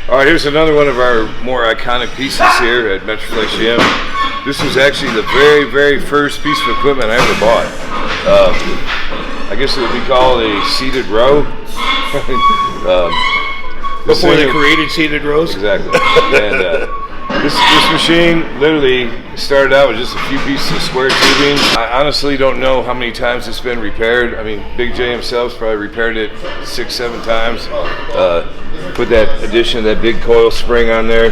All right, here's another one of our more iconic pieces here at Metroflex'S Gym. This was actually the very first piece of equipment I ever bought. I guess it would be called a seated row. Before they created seated rows? Exactly. And this machine literally started out with just a few pieces of square tubing. I honestly don't know how many times it's been repaired. I mean, Big J himself's probably repaired it 6-7 times. Put that addition of that big coil spring on there.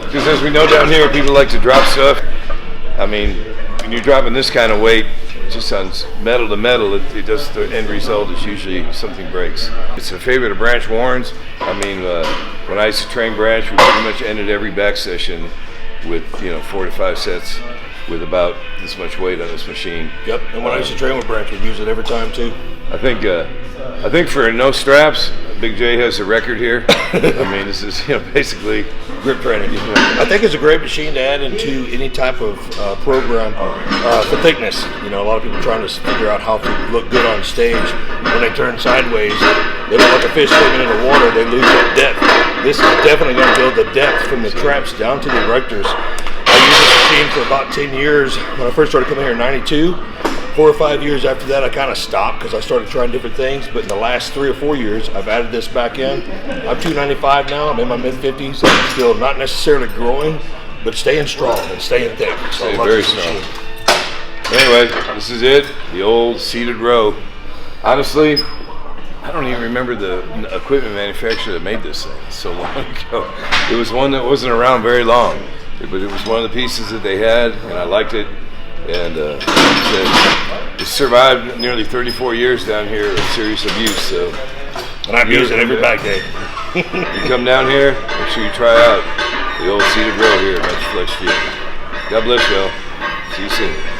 Because as we know down here, people like to drop stuff. I mean, when you're dropping this kind of weight, just on metal to metal, it does, the end result is usually something breaks. It's a favorite of Branch Warren's. I mean, when I used to train Branch, we pretty much ended every back session with 4 to 5 sets with about this much weight on this machine. Yep, and when I used to train with Branch, we'd use it every time too. I think for no straps, Big J has a record here. I mean, this is basically grip training. I think it's a great machine to add into any type of program for thickness. A lot of people trying to figure out how to look good on stage. When they turn sideways, they look like a fish swimming in the water. They lose that depth. This is definitely going to build the depth from the traps down to the erectors. I used this machine for about 10 years. When I first started coming here in '92. 4 or 5 years after that, I kind of stopped because I started trying different things. But in the last 3 or 4 years, I've added this back in. I'm 295 now. I'm in my mid-50s. I'm still not necessarily growing, but staying strong and staying thick. Staying very strong. Anyway, this is it. The old seated row. Honestly, I don't even remember the equipment manufacturer that made this thing so long ago. It was one that wasn't around very long, but it was one of the pieces that they had, and I liked it. And it survived nearly 34 years down here of serious abuse. So, and I've used it every back day. You come down here, make sure you try out the old seated row here at Metroflex'S Gym. God bless y'all. See you soon.